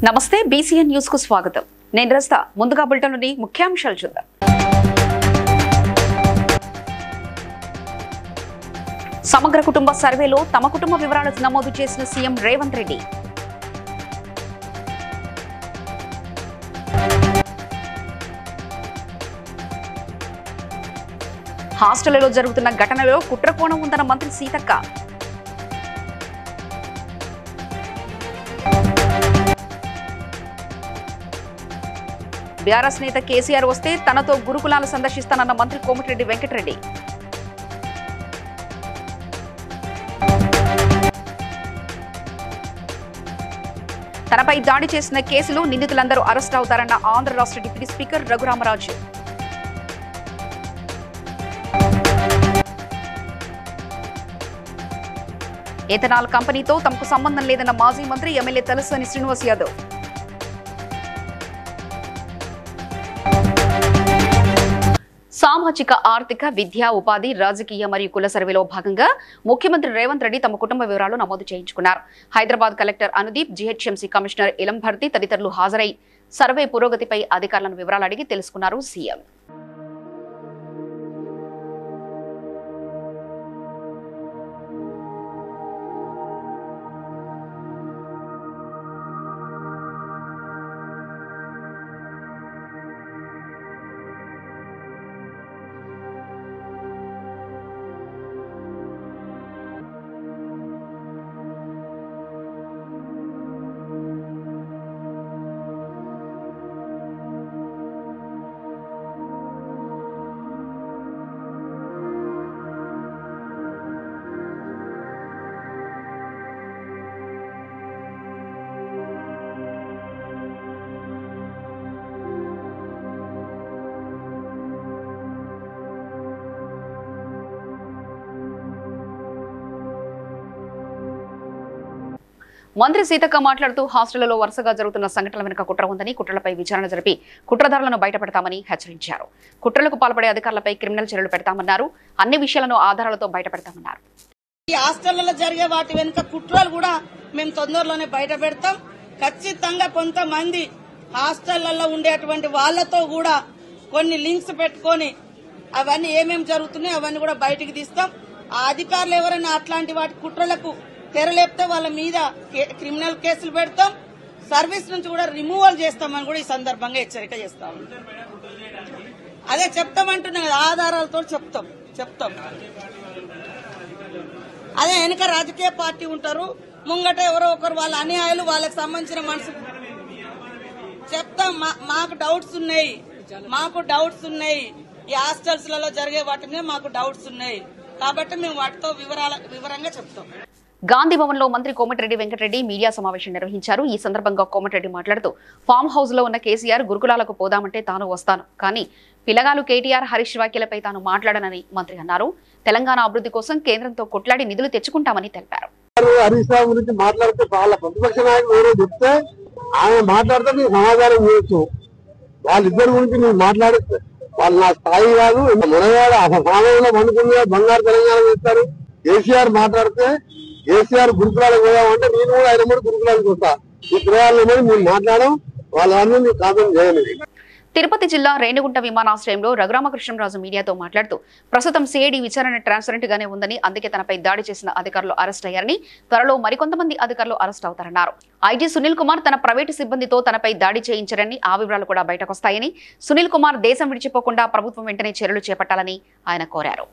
నమస్తే BCN news కు స్వాగతం. నేను రస్తా. ముందుగా బులెటిన్లోని ముఖ్యాంశాలు చూద్దాం. సమగ్ర కుటుంబ సర్వేలో తమ కుటుంబ వివరాలు నమోదు చేసిన సీఎం రేవంత్ రెడ్డి. హాస్టళ్లలో జరుగుతున్న ఘటనలో కుట్ర కోణం ఉందన్న మంత్రి సీతక్క. బీఆర్ఎస్ నేత కేసీఆర్ వస్తే తనతో గురుకులాలు సందర్శిస్తానన్న మంత్రి కోమటిరెడ్డి వెంకటరెడ్డి. తనపై దాడి చేసిన కేసులో నిందితులందరూ అరెస్ట్ అవుతారన్న ఆంధ్ర రాష్ట్ర డిప్యూటీ స్పీకర్ రఘురామరాజు. ఎథనాల్ కంపెనీతో తమకు సంబంధం లేదన్న మాజీ మంత్రి ఎమ్మెల్యే తలసాని శ్రీనివాస్ యాదవ్. సామాజిక ఆర్థిక విద్యా ఉపాధి రాజకీయ మరియు కుల సర్వేలో భాగంగా ముఖ్యమంత్రి రేవంత్ రెడ్డి తమ కుటుంబ వివరాలు నమోదు చేయించుకున్నారు. Hyderabad collector Anudeep, GHMC commissioner Ilambarithi తదితరులు హాజరై సర్వే పురోగతిపై అధికారులను వివరాలు అడిగి తెలుసుకున్నారు సీఎం. మంత్రి సీతక్క మాట్లాడుతూ హాస్టళ్లలో వరుసగా జరుగుతున్న సంఘటనల వెనుక కుట్ర ఉందని, కుట్రలపై విచారణ జరిపి కుట్రదారులను బయటపెడతామని హెచ్చరించారు. కుట్రలకు పాల్పడే అధికారులపై క్రిమినల్ చర్యలు పెడతామన్నారు. అన్ని విషయాలను ఆధారాలతో బయటపెడతామన్నారు. ఈ హాస్టళ్లలో జరిగే వాటి వెనుక కుట్రలు కూడా మేము తొందరలోనే బయట పెడతాం. ఖచ్చితంగా కొంతమంది హాస్టళ్లలో ఉండేటువంటి వాళ్లతో కూడా కొన్ని లింక్స్ పెట్టుకొని అవన్నీ ఏమేమి జరుగుతున్నాయో అవన్నీ కూడా బయటికి తీస్తాం. ఆ అధికారులు ఎవరైనా అట్లాంటి వాటి కుట్రలకు తెరలేపితే వాళ్ళ మీద క్రిమినల్ కేసులు పెడతాం. సర్వీస్ నుంచి కూడా రిమూవల్ చేస్తామని కూడా ఈ సందర్భంగా హెచ్చరిక చేస్తాం. అదే చెప్తామంటున్నా కదా, ఆధారాలతో చెప్తాం. అదే వెనుక రాజకీయ పార్టీ ఉంటారు, ముంగట ఎవరో ఒకరు వాళ్ళ అన్యాయాలు వాళ్ళకి సంబంధించిన మనుషులు చెప్తాం. మాకు డౌట్స్ ఉన్నాయి. ఈ హాస్టల్స్ లలో జరిగే వాటి మీద మాకు డౌట్స్ ఉన్నాయి కాబట్టి మేము వాటితో వివరంగా చెప్తాం. గాంధీ భవన్ లో మంత్రి కోమటిరెడ్డి వెంకటరెడ్డి మీడియా సమావేశం నిర్వహించారు. ఈ సందర్భంగా కోమటిరెడ్డి మాట్లాడుతూ ఫామ్ హౌస్ లో ఉన్న కేసీఆర్ గురుకులాలకు పోదామంటే తాను వస్తాను, కానీ పిల్లగాలు కేటీఆర్, హరీష్ వ్యాఖ్యలపై తాను మాట్లాడనని మంత్రి అన్నారు. తెలంగాణ అభివృద్ధి కోసం కేంద్రంతో కొట్లాడి నిధులు తెచ్చుకుంటామని తెలిపారు. హరీష్ రావు గురించి మాట్లాడితే వాళ్ళ ప్రతిపక్ష నాయకులు ఎవరో చెప్తే ఆయన మాట్లాడితే మీరు సమాధానం చేయొచ్చు. వాళ్ళిద్దరి గురించి మీరు మాట్లాడితే వాళ్ళు నా స్థాయి కాదు. మునగాడు సామాన్యంలో పండుకునే బంగారు తెలంగాణ చేస్తారు. కేసీఆర్ మాట్లాడితే కేసీఆర్ గురుకులాలకు పోయామంటే నేను కూడా ఆయన కూడా గురుకులాలకు వస్తా. ఈ ప్రయాణంలో మేము మాట్లాడడం వాళ్ళన్నీ మీరు కామెంట్ చేయండి. తిరుపతి జిల్లా రేణిగుంట విమానాశ్రయంలో రఘురామకృష్ణరాజు మీడియాతో మాట్లాడుతూ ప్రస్తుతం సిఐడి విచారణ ట్రాన్స్పరెంట్ గానే ఉందని, అందుకే తనపై దాడి చేసిన అధికారులు అరెస్ట్ అయ్యారని, త్వరలో మరికొంతమంది అధికారులు అరెస్ట్ అవుతారన్నారు. ఐజీ సునీల్ కుమార్ తన ప్రైవేటు సిబ్బందితో తనపై దాడి చేయించారని, ఆ వివరాలు కూడా బయటకొస్తాయని, సునీల్ కుమార్ దేశం విడిచిపోకుండా ప్రభుత్వం వెంటనే చర్యలు చేపట్టాలని ఆయన కోరారు.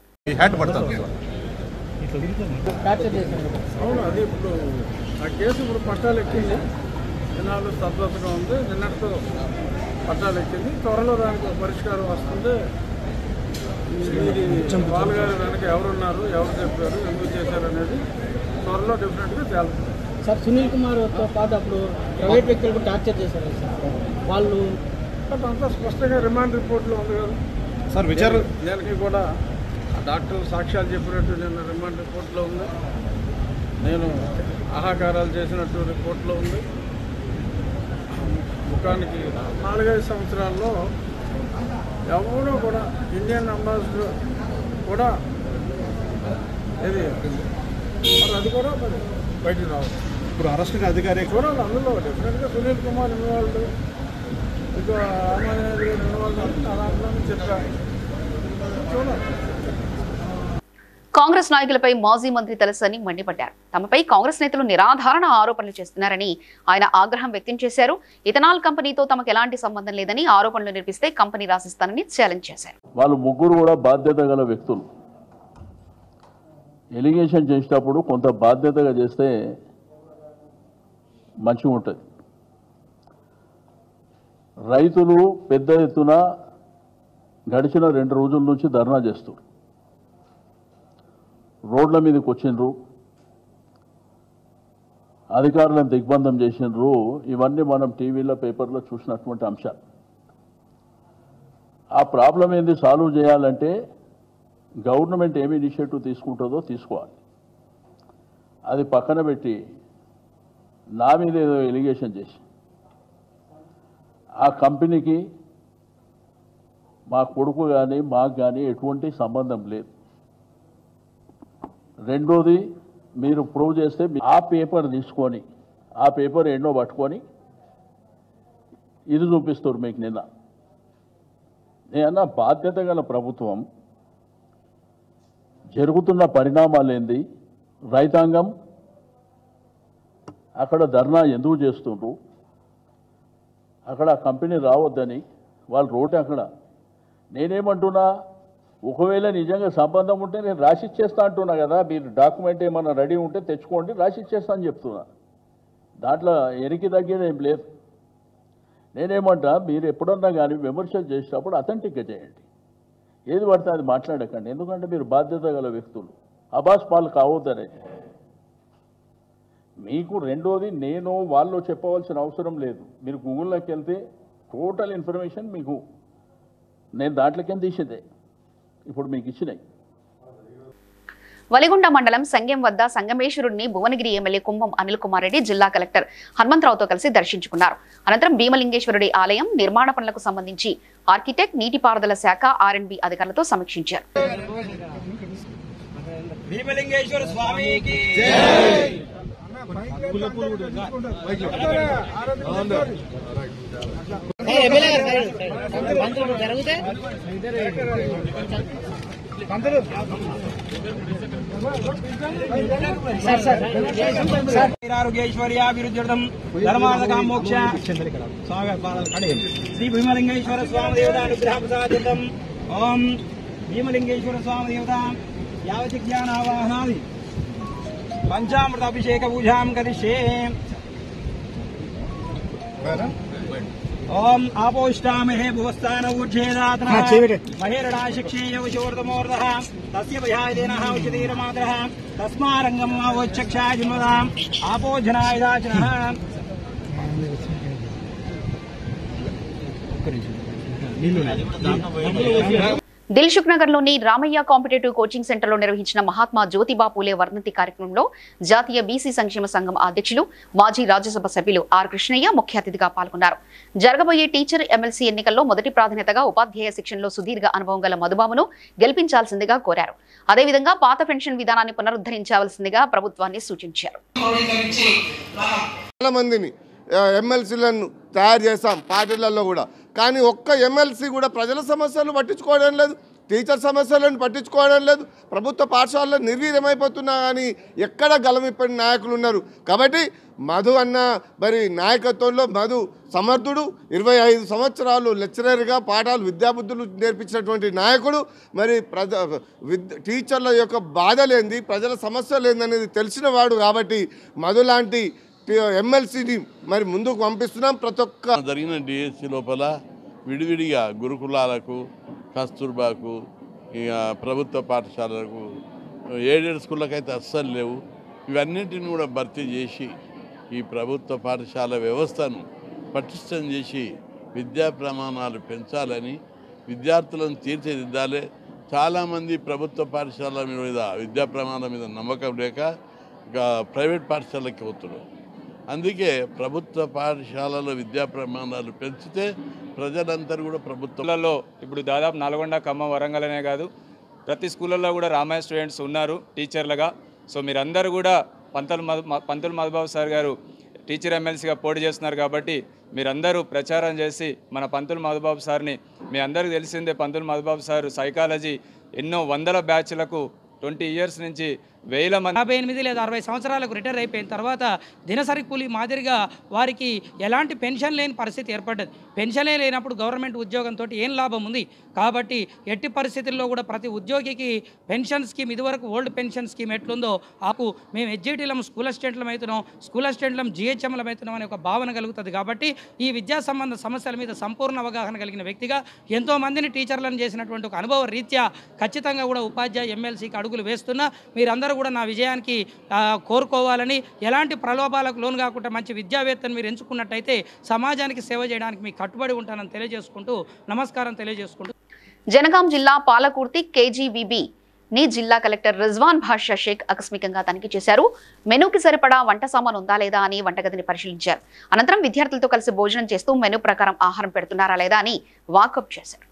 అవును, అది ఇప్పుడు ఆ కేసు ఇప్పుడు పట్టాలు ఎక్కింది. దినాలు స్తబ్దతగా ఉంది. నిన్నటితో పట్టాలు ఎక్కింది. త్వరలో దానికి పరిష్కారం వస్తుంది. వాళ్ళ గారి వెనక ఎవరున్నారు, ఎవరు చెప్పారు, ఎందుకు చేశారు అనేది త్వరలో డెఫినెట్గా తేలుతుంది. సార్, సునీల్ కుమార్తో పాటు అప్పుడు ప్రైవేట్ వ్యక్తులకు టార్చర్ చేశారు సార్ వాళ్ళు. అంతా స్పష్టంగా రిమాండ్ రిపోర్ట్లో ఉంది కదా సార్. విచారణ దానికి కూడా డాక్టర్ సాక్ష్యాలు చెప్పినట్టు నిన్న రిమాండ్ రిపోర్ట్లో ఉంది. నేను ఆహాకారాలు చేసినట్టు రిపోర్ట్లో ఉంది. ముఖానికి 4-5 సంవత్సరాల్లో ఎవరో కూడా ఇండియన్ అంబాసిడర్ కూడా ఇది మరి అది కూడా మరి బయటికి రావచ్చు. ఇప్పుడు అరెస్ట్ అధికారి చూడాలి. అందులో డెఫినెట్గా సునీల్ కుమార్ ఇన్వాల్వ్, ఇంకా రామానాయుడు గారు ఇన్వాల్వ్, దాంట్లో చెప్పారు. చూడాలి. కాంగ్రెస్ నాయకులపై మాజీ మంత్రి తలసాని మండిపడ్డారు. తమపై కాంగ్రెస్ నేతలు నిరాధారణ ఆరోపణలు చేస్తున్నారని ఆయన ఆగ్రహం వ్యక్తం చేశారు. ఇథనాల్ కంపెనీతో తమకు ఎలాంటి సంబంధం లేదని, ఆరోపణలు నిరూపిస్తే కంపెనీ రాసిస్తానని ఛాలెంజ్ చేశారు. వాళ్ళు ముగ్గురు కూడా బాధ్యత గల వ్యక్తులు. ఎలిగేషన్ చేసేటప్పుడు కొంత బాధ్యతగా చేస్తే మంచిగా ఉంటుంది. రైతులు పెద్ద ఎత్తున గడిచిన 2 రోజుల నుంచి ధర్నా చేస్తారు. రోడ్ల మీదకి వచ్చిండ్రు, అధికారులను దిగ్బంధం చేసిండ్రు. ఇవన్నీ మనం టీవీలో పేపర్లో చూసినటువంటి అంశాలు. ఆ ప్రాబ్లం ఏంది సాల్వ్ చేయాలంటే గవర్నమెంట్ ఏమి ఇనిషియేటివ్ తీసుకుంటుందో తీసుకోవాలి. అది పక్కన పెట్టి నా మీద ఏదో ఎలిగేషన్ చేసి ఆ కంపెనీకి మా కొడుకు కానీ మాకు కానీ ఎటువంటి సంబంధం లేదు. రెండోది, మీరు ప్రూవ్ చేస్తే ఆ పేపర్ తీసుకొని ఆ పేపర్ ఎన్నో పట్టుకొని ఇది చూపిస్తారు మీకు. నేనన్నా బాధ్యత గల ప్రభుత్వం జరుగుతున్న పరిణామాలు ఏంది, రైతాంగం అక్కడ ధర్నా ఎందుకు చేస్తుండ్రు, అక్కడ కంపెనీ రావద్దని వాళ్ళు రోడ్డు అక్కడ. నేనేమంటున్నా, ఒకవేళ నిజంగా సంబంధం ఉంటే నేను రాసిచ్చేస్తా అంటున్నా కదా, మీరు డాక్యుమెంట్ ఏమన్నా రెడీ ఉంటే తెచ్చుకోండి, రాసిచ్చేస్తా అని చెప్తున్నా. దాంట్లో ఎనికి తగ్గేది ఏం లేదు. నేనేమంటా, మీరు ఎప్పుడన్నా కానీ విమర్శలు చేసేటప్పుడు అథెంటిక్గా చేయండి. ఏది పడితే అది మాట్లాడకండి. ఎందుకంటే మీరు బాధ్యత గల వ్యక్తులు, అబాస్ పాలు కావద్దనే మీకు. రెండోది, నేను వాళ్ళు చెప్పవలసిన అవసరం లేదు. మీరు గూగుల్లోకి వెళ్తే టోటల్ ఇన్ఫర్మేషన్ మీకు నేను దాంట్లోకేం తీసేదే ఇప్పుడు మీకు ఇచ్చినాయి. వలిగొండ మండలం సంగెం వద్ద సంగమేశ్వరుడిని భువనగిరి ఎమ్మెల్యే కుంభం అనిల్ కుమార్ రెడ్డి జిల్లా కలెక్టర్ హనుమంతరావుతో కలిసి దర్శించుకున్నారు. అనంతరం భీమలింగేశ్వరుడి ఆలయం నిర్మాణ పనులకు సంబంధించి ఆర్కిటెక్ట్, నీటిపారుదల శాఖ, R&B అధికారులతో సమీక్షించారు. భీమలింగేశ్వర స్వామికి ఆరోగ్యేశ్వర్యాభివృద్ధ్యర్థం ధర్మార్థకామోక్ష శ్రీ భీమలింగేశ్వర స్వామి దేవతానుగ్రహప్రసాద్యర్థం ఓం భీమలింగేశ్వర స్వామి దేవత యావజ్ఞానావాహనాది పంచామృత అభిషేక పూజాం కరిష్యే. ఓం ఆపోష్టామహే భువస్థాన ఊర్ధ్యేదాత్నః మహేరణాశిక్షేయవశోర్ధమోర్ధః తస్య భయాయదేనః ఉచ్యతీరమాత్రః తస్మారంగం ఆవోచ్చక్షాజిన్వదాం ఆపోజనాయదాచనః. దిల్సుఖ్ నగర్ లోని రామయ్య కాంపిటేటివ్ కోచింగ్ సెంటర్ లో నిర్వహించిన మహాత్మా జ్యోతిబా పూలే వర్ధంతి కార్యక్రమంలో జాతీయ బీసీ సంక్షేమ సంఘం అధ్యక్షులు, మాజీ రాజ్యసభ సభ్యులు ఆర్ కృష్ణయ్య ముఖ్య అతిథిగా పాల్గొన్నారు. జరగబోయే టీచర్ ఎమ్మెల్సీ ఎన్నికల్లో మొదటి ప్రాధాన్యతగా ఉపాధ్యాయ శిక్షణలో సుదీర్ఘ అనుభవం గల మధుబాబును గెలిపించాల్సిందిగా కోరారు. అదేవిధంగా పాత పెన్షన్ విధానాన్ని పునరుద్ధరించాల్సిందిగా ప్రభుత్వాన్ని సూచించారు. చాలా మందిని ఎమ్మెల్సీలను తయారు చేస్తాం పార్టీలలో కూడా, కానీ ఒక్క ఎమ్మెల్సీ కూడా ప్రజల సమస్యలు పట్టించుకోవడం లేదు, టీచర్ సమస్యలను పట్టించుకోవడం లేదు. ప్రభుత్వ పాఠశాలలో నిర్వీర్యమైపోతున్నా కానీ ఎక్కడ గలమిప్పని నాయకులు ఉన్నారు. కాబట్టి మధు అన్న మరి నాయకత్వంలో మధు సమర్థుడు, 25 సంవత్సరాలు లెక్చరర్గా పాఠాలు విద్యాబుద్ధులు నేర్పించినటువంటి నాయకుడు. మరి టీచర్ల యొక్క బాధలేంది, ప్రజల సమస్యలు ఏందనేది తెలిసిన వాడు. కాబట్టి మధు లాంటి ఎమ్మెల్సీని మరి ముందుకు పంపిస్తున్నాం. ప్రతి ఒక్క జరిగిన డిఎస్సి లోపల విడివిడిగా గురుకులాలకు, కస్తూర్బాకు, ఇక ప్రభుత్వ పాఠశాలలకు, ఎయిడెడ్ స్కూళ్ళకైతే అస్సలు లేవు. ఇవన్నింటిని కూడా భర్తీ చేసి ఈ ప్రభుత్వ పాఠశాల వ్యవస్థను పటిష్టం చేసి విద్యా ప్రమాణాలు పెంచాలని, విద్యార్థులను తీర్చిదిద్దాలి. చాలామంది ప్రభుత్వ పాఠశాల మీద విద్యా ప్రమాణాల మీద నమ్మకం లేక ప్రైవేట్ పాఠశాలకి పోతున్నారు. అందుకే ప్రభుత్వ పాఠశాలలో విద్యా ప్రమాణాలు పెంచితే ప్రజలందరూ కూడా ప్రభుత్వాలలో ఇప్పుడు దాదాపు నల్గొండ, ఖమ్మం, వరంగల్ అనే కాదు ప్రతి స్కూళ్ళల్లో కూడా రామాయ స్టూడెంట్స్ ఉన్నారు టీచర్లుగా. సో మీరందరూ కూడా పంతులు మధుబాబు సార్ గారు టీచర్ ఎమ్మెల్సీగా పోటీ చేస్తున్నారు కాబట్టి మీరందరూ ప్రచారం చేసి మన పంతులు మధుబాబు సార్ని, మీ అందరికీ తెలిసిందే పంతులు మధుబాబు సార్ సైకాలజీ ఎన్నో వందల బ్యాచ్లకు 20 years నుంచి వేల మంది 58 లేదా 60 సంవత్సరాలకు రిటైర్ అయిపోయిన తర్వాత దినసరి కూలీ మాదిరిగా వారికి ఎలాంటి పెన్షన్ లేని పరిస్థితి ఏర్పడ్డది. పెన్షనే లేనప్పుడు గవర్నమెంట్ ఉద్యోగంతో ఏం లాభం ఉంది? కాబట్టి ఎట్టి పరిస్థితుల్లో కూడా ప్రతి ఉద్యోగికి పెన్షన్ స్కీమ్, ఇదివరకు ఓల్డ్ పెన్షన్ స్కీమ్ ఎట్లుందో ఆకు మేము హెచ్జిటీలం స్కూల్ అసిస్టెంట్లం అవుతున్నాం, స్కూల్ అసిస్టెంట్లం జిహెచ్ఎంలం అవుతున్నాం అనే ఒక భావన కలుగుతుంది. కాబట్టి ఈ విద్యా సంబంధ సమస్యల మీద సంపూర్ణ అవగాహన కలిగిన వ్యక్తిగా ఎంతోమందిని టీచర్లను చేసినటువంటి ఒక అనుభవ రీత్యా ఖచ్చితంగా కూడా ఉపాధ్యాయ ఎమ్మెల్సీకి అడుగులు వేస్తున్నా. మీరందరూ కూడా నా విజయానికి కోరుకోవాలని, ఎలాంటి ప్రలోభాలకు లోను కాకుండా మంచి విద్యావేత్తను మీరు ఎంచుకున్నట్టయితే సమాజానికి సేవ చేయడానికి మీకు కట్టుబడి ఉంటానని తెలియజేసుకుంటూ నమస్కారం తెలియజేసుకుంటూ జనగాం జిల్లా పాలకుర్తి కేజీవీబీ ని జిల్లా కలెక్టర్ రిజ్వాన్ బాషా షేక్ ఆకస్మికంగా తనిఖీ చేశారు. మెనూకి సరిపడా వంట సామాన్ ఉందా లేదా అని వంటగదిని పరిశీలించారు. అనంతరం విద్యార్థులతో కలిసి భోజనం చేస్తూ మెనూ ప్రకారం ఆహారం పెడుతున్నారా లేదా అని వాకప్ చేశారు.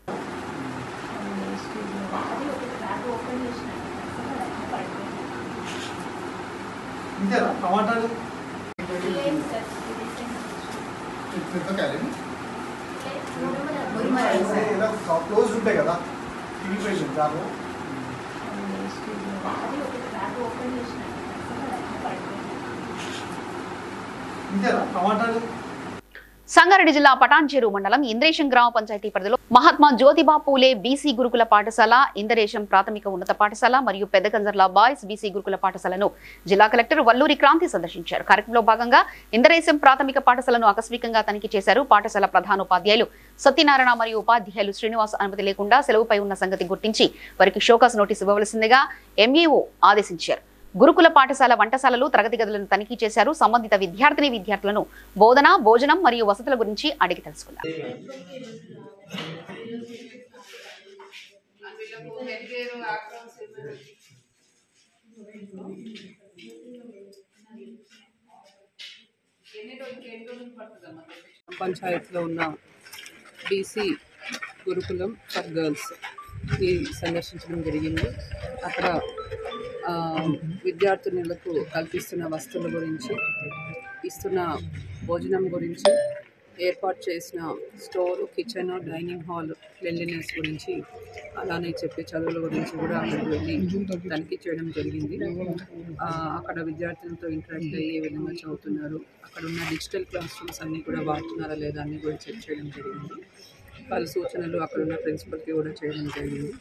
క్లోజ్ ఉంటాయి కదా సంగారెడ్డి జిల్లా పటాన్చెరు మండలం ఇంద్రేశం గ్రామ పంచాయతీ పరిధిలో మహాత్మా జ్యోతిబా పూలే బీసీ గురుకుల పాఠశాల, ఇంద్రేశం ప్రాథమిక ఉన్నత పాఠశాల మరియు పెద్దకంజర్ల బాయ్స్ బీసీ గురుకుల పాఠశాలను జిల్లా కలెక్టర్ వల్లూరి క్రాంతి సందర్శించారు. కార్యక్రమంలో భాగంగా ఇంద్రేశం ప్రాథమిక పాఠశాలను ఆకస్మికంగా తనిఖీ చేశారు. పాఠశాల ప్రధానోపాధ్యాయులు సత్యనారాయణ మరియు ఉపాధ్యాయులు శ్రీనివాస్ అనుమతి లేకుండా సెలవుపై ఉన్న సంగతి గుర్తించి వారికి షోకాస్ నోటీసు ఇవ్వవలసిందిగా ఎంఈఓ ఆదేశించారు. గురుకుల పాఠశాల వంటశాలలు, తరగతి గదులను తనిఖీ చేశారు. సంబంధిత విద్యార్థులను బోధన, భోజనం మరియు వసతుల గురించి అడిగి తెలుసుకున్నారు. పంచాయతీలో ఉన్న బీసీ గురుకులం ఫర్ గర్ల్స్ సందర్శించడం జరిగింది. అక్కడ విద్యార్థినులకు కల్పిస్తున్న వస్తువుల గురించి, ఇస్తున్న భోజనం గురించి, ఏర్పాటు చేసిన store, kitchen, dining hall cleanliness గురించి, అలానే చెప్పే చదువుల గురించి కూడా అక్కడికి వెళ్ళి తనిఖీ చేయడం జరిగింది. అక్కడ విద్యార్థులతో ఇంటరాక్ట్ అయ్యి ఏ విధంగా చదువుతున్నారు, అక్కడ ఉన్న డిజిటల్ క్లాస్ రూమ్స్ అన్నీ కూడా వాడుతున్నారా లేదా అన్నీ కూడా చెక్ చేయడం జరిగింది. వాళ్ళ సూచనలు అక్కడ ఉన్న ప్రిన్సిపల్కి కూడా చేయడం జరిగింది.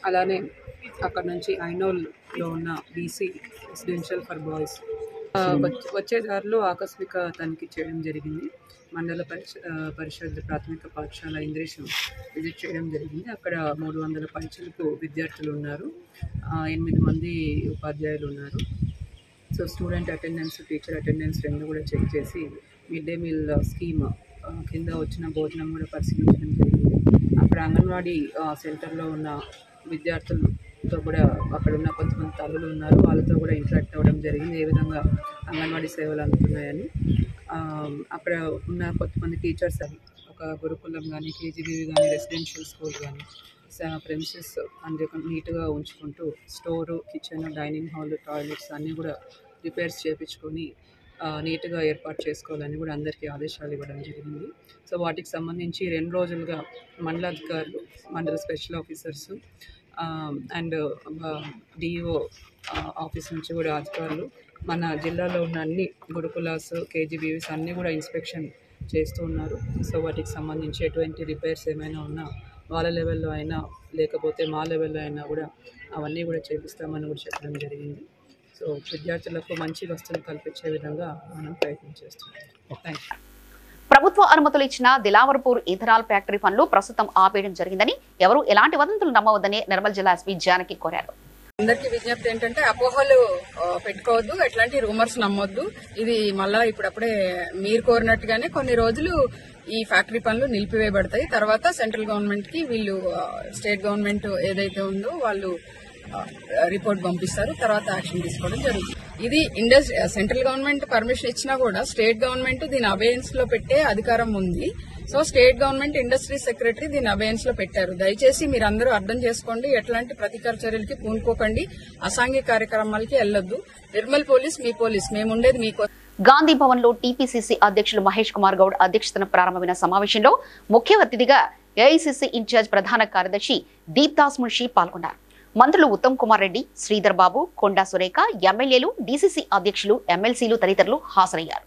అలానే అక్కడ నుంచి ఐనోల్లో ఉన్న బీసీ రెసిడెన్షియల్ ఫర్ బాయ్స్ వచ్చే దారిలో ఆకస్మిక తనిఖీ చేయడం జరిగింది. మండల పరిషత్ ప్రాథమిక పాఠశాల ఇంద్రేశం విజిట్ చేయడం జరిగింది. అక్కడ 300 పైచలకు విద్యార్థులు ఉన్నారు, 8 మంది ఉపాధ్యాయులు ఉన్నారు. So student attendance, teacher attendance రెండు కూడా చెక్ చేసి మిడ్ డే మీల్ స్కీమ్ కింద వచ్చిన భోజనం కూడా పరిశీలించడం జరిగింది. అక్కడ అంగన్వాడీ సెంటర్లో ఉన్న విద్యార్థులతో కూడా అక్కడ ఉన్న కొంతమంది తల్లులు ఉన్నారు, వాళ్ళతో కూడా ఇంటరాక్ట్ అవ్వడం జరిగింది, ఏ విధంగా అంగన్వాడీ సేవలు అందుతున్నాయని. అక్కడ ఉన్న కొంతమంది టీచర్స్ అని ఒక గురుకులం కానీ, కేజీబీవీ కానీ, రెసిడెన్షియల్ స్కూల్ కానీ ప్రెమిసెస్ అన్ని నీట్గా ఉంచుకుంటూ store, kitchen, dining hall, toilets అన్నీ కూడా రిపేర్స్ చేయించుకొని నీట్గా ఏర్పాటు చేసుకోవాలని కూడా అందరికీ ఆదేశాలు ఇవ్వడం జరిగింది. సో వాటికి సంబంధించి 2 రోజులుగా మండల అధికారులు, మండల special officers and DO office నుంచి కూడా అధికారులు మన జిల్లాలో ఉన్న అన్ని గురుకులాస్, కేజీబీవీస్ అన్నీ కూడా ఇన్స్పెక్షన్ చేస్తూ ఉన్నారు. సో వాటికి సంబంధించి ఎటువంటి రిపేర్స్ ఏమైనా ఉన్నా వాళ్ళ లెవెల్లో అయినా లేకపోతే మా లెవెల్లో అయినా కూడా అవన్నీ కూడా చేపిస్తామని కూడా చెప్పడం జరిగింది. సో విద్యార్థులకు మంచి వస్తువులు కల్పించే విధంగా మనం ప్రయత్నం చేస్తున్నాం. Thank you. ప్రభుత్వ అనుమతులు ఇచ్చిన దిలావర్పూర్ ఇథనాల్ ఫ్యాక్టరీ పనులు ప్రస్తుతం ఆపేయడం జరిగిందని, ఎవరు ఎలాంటి వదంతులు నమ్మవద్దని నిర్మల్ జిల్లా ఎస్పీ జానకి కోరారు. అందరికీ విజ్ఞప్తి ఏంటంటే అపోహలు పెట్టుకోవద్దు, ఎట్లాంటి రూమర్స్ నమ్మొద్దు. ఇది మళ్ళా ఇప్పుడప్పుడే మీరు కోరినట్టుగానే కొన్ని రోజులు ఈ ఫ్యాక్టరీ పనులు నిలిపివేయబడతాయి. తర్వాత సెంట్రల్ గవర్నమెంట్ కి వీళ్ళు స్టేట్ గవర్నమెంట్ ఏదైతే ఉందో వాళ్ళు రిపోర్ట్ పంపిస్తారు, తర్వాత యాక్షన్ తీసుకోవడం జరుగుతుంది. ఇది సెంట్రల్ గవర్నమెంట్ పర్మిషన్ ఇచ్చినా కూడా స్టేట్ గవర్నమెంట్ దీని అబేయన్స్ లో పెట్టే అధికారం ఉంది. So state government industry secretary దీన్ని అబయన్స్ లో పెట్టారు. దయచేసి మీరందరూ అర్థం చేసుకోండి, ఎట్లాంటి ప్రతీకార చర్యలకి పూనుకోకండి, అసాంఘిక కార్యక్రమాలకి వెళ్లొద్దు. నిర్మల్ పోలీస్ మీ పోలీస్, మేముండేది మీకోసం. గాంధీ భవన్ లో టీపీసీసీ అధ్యక్షులు మహేష్ కుమార్ గౌడ్ అధ్యక్షతన ప్రారంభమైన సమావేశంలో ముఖ్య అతిథిగా ఏఐసీసీ ఇన్ఛార్జ్ ప్రధాన కార్యదర్శి దీప్దాస్ మున్షి పాల్గొన్నారు. మంత్రులు ఉత్తమ్ కుమార్ రెడ్డి, శ్రీధర్ బాబు, కొండా సురేఖ, ఎమ్మెల్యేలు, డీసీసీ అధ్యక్షులు, ఎమ్మెల్సీలు తదితరులు హాజరయ్యారు.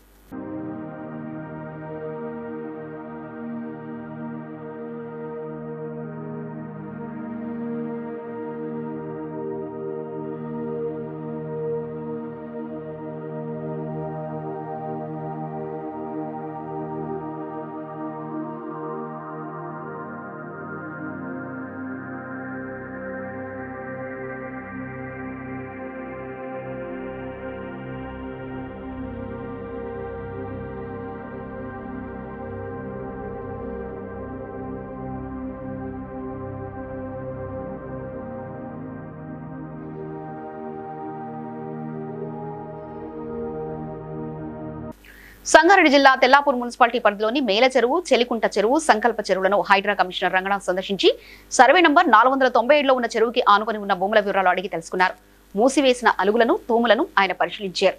సంగారెడ్డి జిల్లా తెల్లాపూర్ మున్సిపాలిటీ పరిధిలోని మేల చెరువు, చెలికుంట చెరువు, సంకల్ప చెరువులను హైడ్రా కమిషనర్ రంగనాథ్ సందర్శించి సర్వే నంబర్ 497లో ఉన్న చెరువుకి ఆనుకొని ఉన్న భూముల వివరాలు అడిగి తెలుసుకున్నారు. మూసివేసిన అలుగులను, తూములను ఆయన పరిశీలించారు.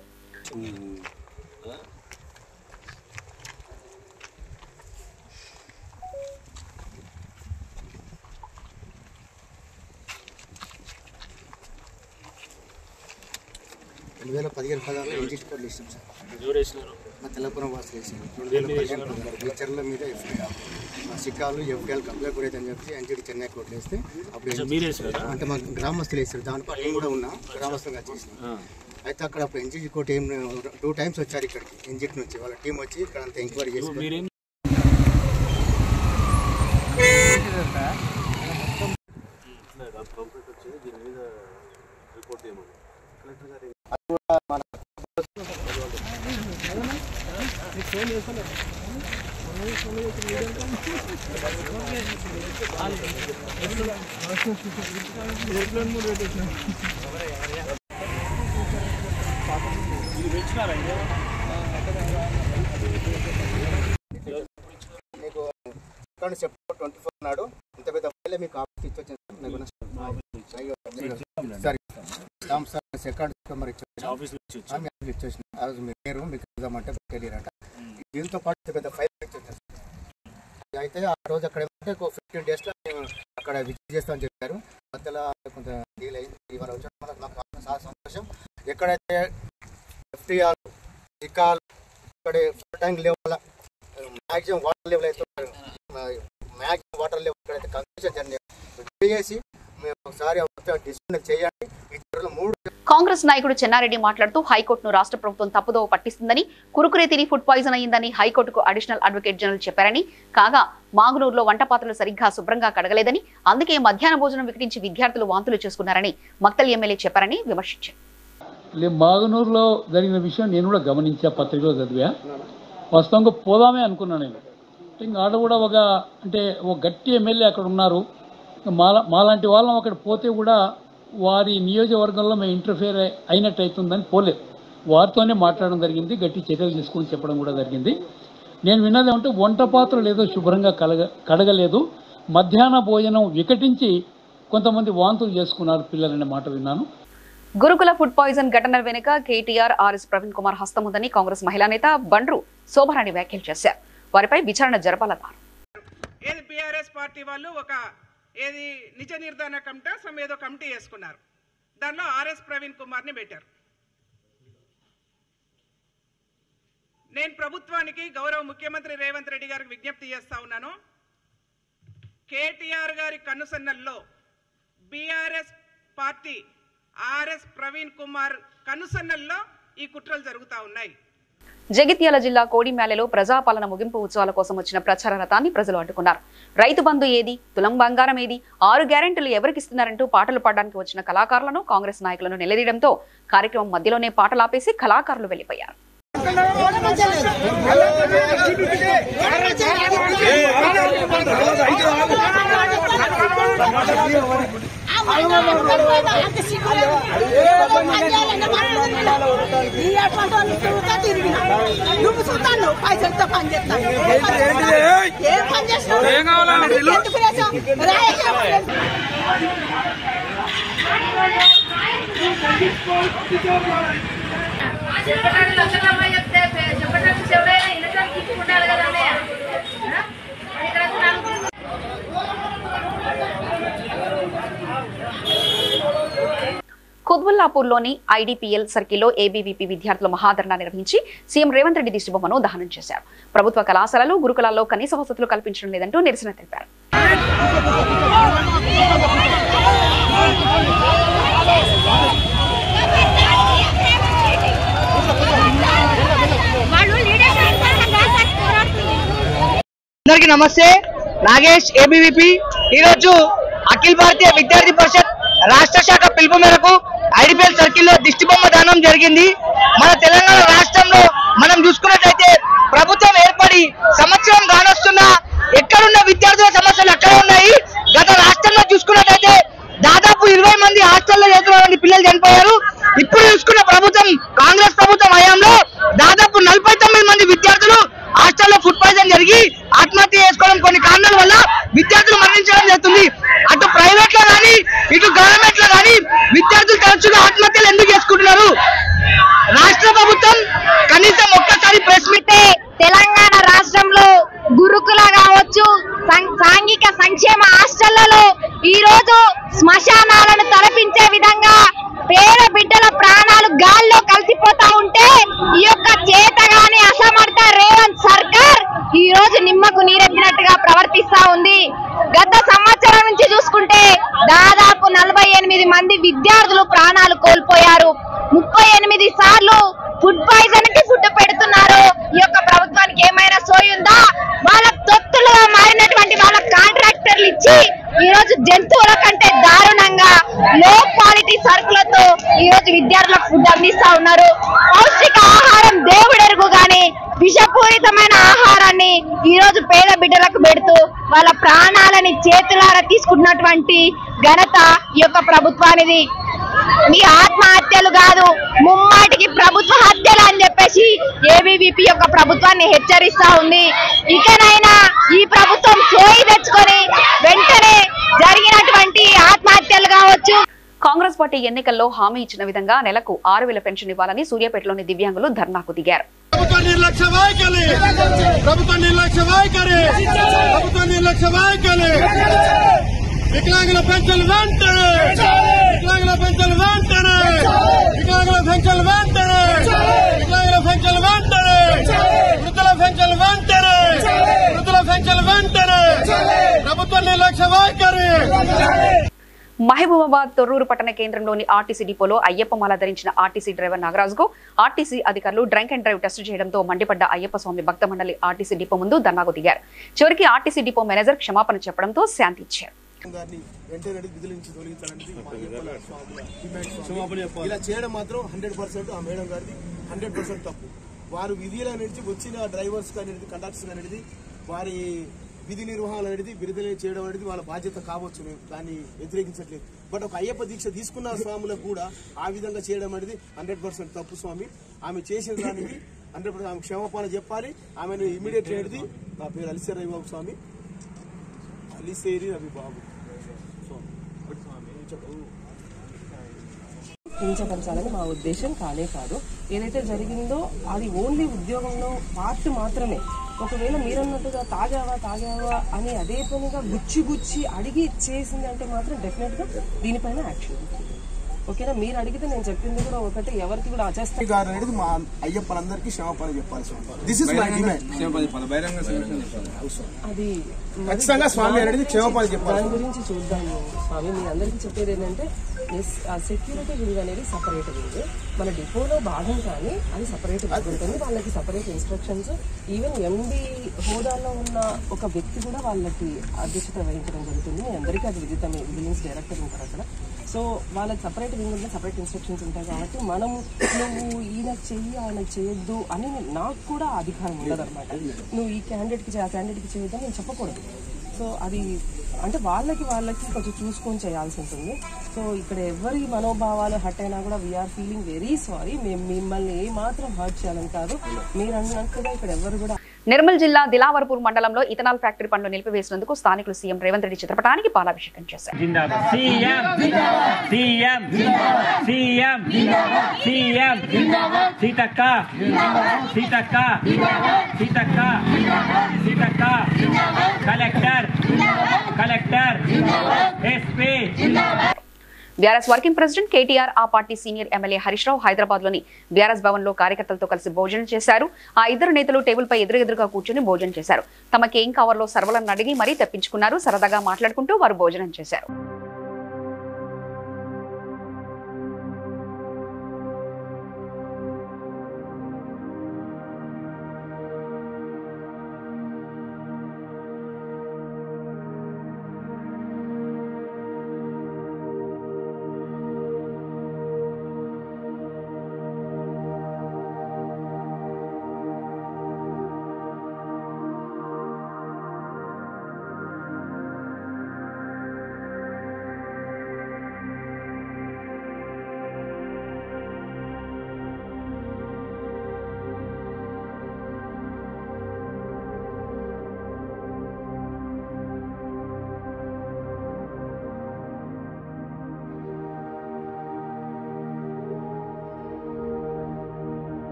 తెల్లపురం వాసులు వేసారు 2015 టీచర్ల మీద సిక్కాలు ఎఫ్ఐఆర్ కంప్లైంట్ కూడా అని చెప్పి ఎన్జిడి చెన్నై కోర్టులు వేస్తే అప్పుడు అంటే మా గ్రామస్తులు వేసారు. దాంట్లో నేను కూడా ఉన్నా, గ్రామస్తులుగా చేసిన. అయితే అక్కడ అప్పుడు ఎన్జిడి కోర్టు 2 times వచ్చారు ఇక్కడికి. ఎన్జిటి నుంచి వాళ్ళ టీం వచ్చి ఇక్కడ అంతా ఎంక్వైరీ చేసి మీకు సెప్టెంబర్ 24 నాడు ఇంత పెద్ద ఫైల్ మీకు ఆఫీస్ ఇచ్చి మీరు మీకు ఇద్దామంటే తెలియరంట. దీంతో పాటు పెద్ద ఫైల్ ఇచ్చేసారు. అయితే ఆ రోజు అక్కడ ఏమంటే 15 days లో అక్కడ విజిట్ చేస్తామని చెప్పారు. మధ్యలో కొంత డీల్ అయింది. ఇవాళ వచ్చి నాకు సంతోషం. ఎక్కడైతే ఎఫ్టీఆర్ ఇకాల్ ఇక్కడ tank level maximum water level అయితే మ్యాక్సిమం వాటర్ లెవెల్ ఇక్కడైతే కన్స్ట్రక్షన్ జరిగింది చేసి మేము ఒకసారి డిసిషన్ చేయండి. కాంగ్రెస్ నాయకుడు చెన్నారెడ్డి మాట్లాడుతూ హైకోర్టును రాష్ట్ర ప్రభుత్వం తప్పుదోవ పట్టిస్తుందని, కురుకురే తిని ఫుడ్ పాయిజన్ అయ్యిందని హైకోర్టుకు అడిషనల్ అడ్వకేట్ జనరల్ చెప్పారని, కాగా మాగునూరులో వంట పాత్రలు సరిగ్గా శుభ్రంగా కడగలేదని, అందుకే మధ్యాహ్న భోజనం వికటించి విద్యార్థులు వాంతులు చేసుకున్నారని మక్తల్ ఎమ్మెల్యే చెప్పారని విమర్శించారు. మాగునూరులో జరిగిన విషయం నేను కూడా గమనించా, పత్రికలో చదివా. వాస్తవంగా పోదామే అనుకున్నాను నేను. ఇంకా ఆడ కూడా ఒక గట్టి ఎమ్మెల్యే అక్కడ ఉన్నారు. మాలాంటి వాళ్ళం అక్కడ పోతే కూడా వారి నియోజకవర్గంలో మేము ఇంటర్ఫియర్ అయినట్టు అవుతుందని పోలేదు. వారితోనే మాట్లాడడం జరిగింది, గట్టి చర్యలు తీసుకుని చెప్పడం కూడా జరిగింది. నేను విన్నది ఏమంటే వంట పాత్రలు ఏదో శుభ్రంగా కడగలేదు, మధ్యాహ్న భోజనం వికటించి కొంతమంది వాంతులు చేసుకున్నారు పిల్లలనే మాట విన్నాను. గురుకుల ఫుడ్ పాయిజన్ ఘటన వెనుక కేటీఆర్, ఆర్ఎస్ ప్రవీణ్ కుమార్ హస్తం ఉందని కాంగ్రెస్ మహిళా నేత బండ్రు శోభారాణి వ్యాఖ్యలు చేశారు. వారిపై విచారణ జరపాలన్నారు. ఏది బీఆర్ఎస్ పార్టీ వాళ్ళు ఒక ఏది నిజ నిర్ధారణ కమిటీ ఏదో కమిటీ వేసుకున్నారు. దానిలో ఆర్ఎస్ ప్రవీణ్ కుమార్ని పెట్టారు. నేను ప్రభుత్వానికి, గౌరవ ముఖ్యమంత్రి రేవంత్ రెడ్డి గారికి విజ్ఞప్తి చేస్తా ఉన్నాను. కేటీఆర్ గారి కనుసన్నల్లో BRS party RS Praveen Kumar కనుసన్నల్లో ఈ కుట్రలు జరుగుతూ ఉన్నాయి. జగిత్యాల జిల్లా కోడిమ్యాలలో ప్రజాపాలన ముగింపు ఉత్సవాల కోసం వచ్చిన ప్రచార రథాన్ని ప్రజలు అడ్డుకున్నారు. రైతు బంధు ఏది, తులం బంగారం ఏది, 6 గ్యారెంటీలు ఎవరికిస్తున్నారంటూ పాటలు పాడడానికి వచ్చిన కళాకారులను కాంగ్రెస్ నాయకులను నిలదీయడంతో కార్యక్రమం మధ్యలోనే పాటలు ఆపేసి కళాకారులు వెళ్లిపోయారు. నువ్వు చూస్తాను పైసలతో పని చేస్తాను ఏం పని చేస్తావు కుత్బుల్లాపూర్లోని ఐడిపిఎల్ సర్కిల్లో ఏబీవీపీ విద్యార్థుల మహాధరణ నిర్వహించి సీఎం రేవంత్ రెడ్డి దిష్టిబొమ్మను దహనం చేశారు. ప్రభుత్వ కళాశాలలు గురుకులాల్లో కనీస వసతులు కల్పించడం లేదంటూ నిరసన తెలిపారు. అందరికీ నమస్తే. నాగేష్, ఏబీవీపీ. ఈరోజు అఖిల భారతీయ విద్యార్థి పరిషత్ రాష్ట్ర శాఖ పిలుపు మేరకు ఐడిపిఎల్ సర్కిల్లో దిష్టిబొమ్మ దానం జరిగింది. మన తెలంగాణ రాష్ట్రంలో మనం చూసుకున్నట్లయితే ప్రభుత్వం ఏర్పడి సంవత్సరం కానొస్తున్నా ఎక్కడున్న విద్యార్థుల సమస్యలు అక్కడే ఉన్నాయి. గత రాష్ట్రంలో చూసుకున్నట్లయితే దాదాపు 20 మంది హాస్టల్లో చదువుతున్న పిల్లలు చనిపోయారు. ఇప్పుడు చూసుకున్న ప్రభుత్వం కాంగ్రెస్ ప్రభుత్వం హయాంలో దాదాపు 49 మంది విద్యార్థులు హాస్టల్లో ఫుడ్ పాయిజన్ జరిగి ఆత్మహత్య చేసుకోవడం కొన్ని కారణాల వల్ల విద్యార్థులు మరణించడం జరుగుతుంది. అటు ప్రైవేట్ లో కానీ ఇటు గవర్నమెంట్ లో కానీ విద్యార్థులు తరచుగా ఆత్మహత్యలు ఎందుకు చేసుకుంటున్నారు? రాష్ట్ర ప్రభుత్వం కనీసం ఒక్కసారి ప్రెస్ మీట్ తెలంగాణ రాష్ట్రంలో గురుకుల కావచ్చు, సాంఘిక సంక్షేమ హాస్టళ్లలో ఈ రోజు శ్మశానాలను తలపించే విధంగా పేద బిడ్డల ప్రాణాలు గాల్లో కలిసిపోతా ఉంటే ఈ యొక్క చేతగాని అసమర్థ రేవంత్ సర్కార్ ఈ రోజు నిమ్మకు నీరెత్తినట్టుగా ప్రవర్తిస్తా ఉంది. గత సంవత్సరం నుంచి చూసుకుంటే దాదాపు 48 మంది విద్యార్థులు ప్రాణాలు కోల్పోయారు. 38 సార్లు ఫుడ్ పాయిజన్ కి ఫుడ్ పెడుతున్నారు. ఈ యొక్క ప్రభుత్వానికి ఏమైనా సోయుందా? వాళ్ళ తొత్తులుగా మారినటువంటి వాళ్ళ కాంట్రాక్టర్లు ఇచ్చి ఈ రోజు జంతువుల కంటే దారుణంగా లో క్వాలిటీ సరుకులతో ఈ రోజు విద్యార్థులకు ఫుడ్ అందిస్తా ఉన్నారు. పౌష్టిక ఆహారం దేవుడెరుగు గాని విషపూరితమైన ఆహారాన్ని ఈ రోజు పేద బిడ్డలకు పెడుతూ వాళ్ళ ప్రాణాలని చేతులారా తీసుకున్నటువంటి ఘనత ఈ యొక్క ప్రభుత్వానిది. మీ ఆత్మహత్యలు కాదు, ముమ్మాటికి ప్రభుత్వ హత్యలు అని చెప్పేసి ఏబీవీపీ యొక్క ప్రభుత్వాన్ని హెచ్చరిస్తా ఉంది. ఇకనైనా ఈ ప్రభుత్వం సోయి తెచ్చుకొని వెంటనే జరిగినటువంటి ఆత్మహత్యలు కావచ్చు. కాంగ్రెస్ పార్టీ ఎన్నికల్లో హామీ ఇచ్చిన విధంగా నెలకు 6,000 పెన్షన్ ఇవ్వాలని సూర్యాపేటలోని దివ్యాంగులు ధర్నాకు దిగారు. వికలాంగుల పెన్షన్ వెంటనే, వికలాంగుల పెన్షన్ వెంటనే, వికలాంగుల పెన్షన్ వెంటనే, వికలాంగుల పెన్షన్ వెంటనే, వృద్ధుల పెన్షన్ వెంటనే, వృద్ధుల పెన్షన్ వెంటనే, ప్రభుత్వ నిర్లక్ష్య వైఖరి. మహబూబాబాద్ తొర్రూరు పట్టణ కేంద్రంలోని ఆర్టీసీ డిపోలో అయ్యప్ప మాల ధరించిన ఆర్టీసీ డ్రైవర్ నాగరాజుకు ఆర్టీసీ అధికారులు డ్రంక్ అండ్ డ్రైవ్ టెస్ట్ చేయడంతో మండిపడ్డ అయ్యప్ప స్వామి భక్త మండలి ఆర్టీసీ డిపో ముందు ధర్నాకు దిగారు. చివరికి ఆర్టీసీ డిపో మేనేజర్ క్షమాపణ చెప్పడంతో శాంతి ఇచ్చారు. ఇలా చేయడం మాత్రం 100% ఆ మేడం గారిది 100% తప్పు. వారు విధులు అనేది వచ్చిన డ్రైవర్స్ అనేది కండక్టర్స్ అనేది వారి విధి నిర్వహణ అనేది విడుదల చేయడం అనేది వాళ్ళ బాధ్యత కావచ్చు, మేము దాన్ని వ్యతిరేకించట్లేదు. బట్ ఒక అయ్యప్ప దీక్ష తీసుకున్న స్వాములకు కూడా ఆ విధంగా చేయడం అనేది 100% తప్పు స్వామి. ఆమె చేసిన దానికి 100% ఆమె క్షమాపణ చెప్పాలి. ఆమెను ఇమీడియట్ అనేది నా పేరు అలిసేర్ రవిబాబు స్వామి, అలిసేరి రవిబాబు కించపరచాలని మా ఉద్దేశం కానే కాదు. ఏదైతే జరిగిందో అది ఓన్లీ ఉద్యోగంలో పార్ట్ మాత్రమే. ఒకవేళ మీరన్నట్టుగా తాగావా అని అదే పనిగా గుచ్చి అడిగి చేసిందంటే మాత్రం డెఫినెట్ గా దీనిపైన యాక్షన్. ఓకేనా? మీరు అడిగితే నేను చెప్పింది కూడా ఒకటి, ఎవరికి కూడా అజస్త గారు అనేది మా అయ్యప్పలందరికీ క్షమాపణ చెప్పాలి. This is my demand. అది ఖచ్చితంగా స్వామి అనేది క్షమాపణ చెప్పాలి. దాని గురించి చూద్దాము స్వామి. మీ అందరికీ చెప్పేది ఏంటంటే సెక్యూరిటీ వింగ్ అనేది సపరేట్ వింగ్, మన డిపోలో భాగం కానీ అది సపరేట్ వింగ్ ఉంటుంది. వాళ్ళకి సపరేట్ ఇన్స్ట్రక్షన్స్, ఈవెన్ ఎండి హోదాలో ఉన్న ఒక వ్యక్తి కూడా వాళ్ళకి అధ్యక్షత వహించడం జరుగుతుంది. మీ అందరికీ అది విదితం, విజిలెన్స్ డైరెక్టర్ ఉంటారు అక్కడ. సో వాళ్ళకి సపరేట్ వింగ్ ఉంటే సపరేట్ ఇన్స్ట్రక్షన్స్ ఉంటాయి కాబట్టి మనం నువ్వు ఈయనకు చెయ్యి ఆయనకు చేయొద్దు అని నాకు కూడా అధికారం ఉండదు అనమాట. నువ్వు ఈ క్యాండిడేట్కి ఆ క్యాండిడేట్కి చేయొద్దని నేను చెప్పకూడదు. సో అది అంటే వాళ్ళకి కొంచెం చూసుకొని చేయాల్సి ఉంటుంది. సో ఇక్కడ ఎవరి మనోభావాలు హర్ట్ అయినా కూడా వీఆర్ ఫీలింగ్ వెరీ సారీ. మేము మిమ్మల్ని ఏ మాత్రం హర్ట్ చేయాలని కాదు. మీరు అన్నట్టుగా ఇక్కడ ఎవరు కూడా. నిర్మల్ జిల్లా దిలావర్పూర్ మండలంలో ఇథనాల్ ఫ్యాక్టరీ పనులు నిలిపివేసినందుకు స్థానికులు సీఎం రేవంత్ రెడ్డి చిత్రపటానికి పాలాభిషేకం చేశారు. బీఆర్ఎస్ వర్కింగ్ ప్రెసిడెంట్ కేటీఆర్, ఆ party senior MLA Harish Rao Hyderabad లోని బీఆర్ఎస్ భవన్ లో కార్యకర్తలతో కలిసి భోజనం చేశారు. ఆ ఇద్దరు నేతలు టేబుల్ పై ఎదురుగా కూర్చొని భోజనం చేశారు. తమకేం కవర్లో సర్వలను అడిగి మరీ తెప్పించుకున్నారు. సరదాగా మాట్లాడుకుంటూ వారు భోజనం చేశారు.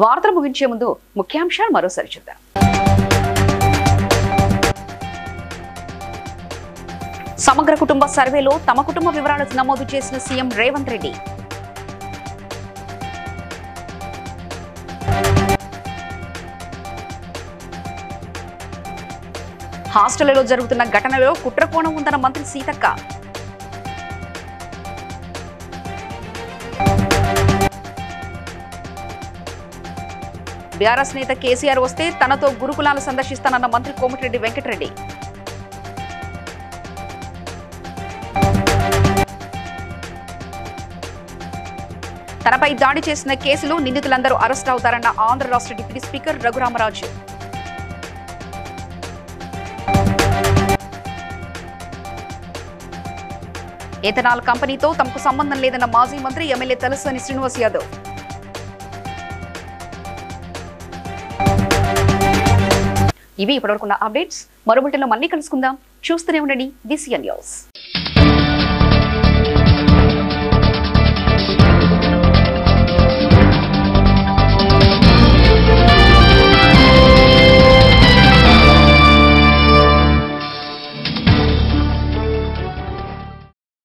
వార్తలు ముగించే ముందు ముఖ్యాంశాలు మరోసారి చూద్దాం. సమగ్ర కుటుంబ సర్వేలో తమ కుటుంబ వివరాలు నమోదు చేసిన సీఎం రేవంత్ రెడ్డి. హాస్టళ్లలో జరుగుతున్న ఘటనలో కుట్ర కోణం ఉందన్న మంత్రి సీతక్క. బీఆర్ఎస్ నేత కేసీఆర్ వస్తే తనతో గురుకులాలు సందర్శిస్తానన్న మంత్రి కోమటిరెడ్డి వెంకటరెడ్డి. తనపై దాడి చేసిన కేసులో నిందితులందరూ అరెస్ట్ అవుతారన్న ఆంధ్ర రాష్ట్ర డిప్యూటీ స్పీకర్ రఘురామరాజు. ఎథనాల్ కంపెనీతో తమకు సంబంధం లేదన్న మాజీ మంత్రి ఎమ్మెల్యే తలసాని శ్రీనివాస్ యాదవ్. ఇవి ఇప్పటివరకున్న అప్డేట్స్. మరో బులెటిన్లో మళ్ళీ కలుసుకుందాం. చూస్తూనే ఉండండి BCN news.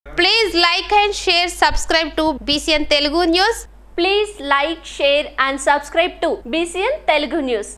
Please like and share, subscribe to BCN Telugu News. Please like, share and subscribe to BCN Telugu News.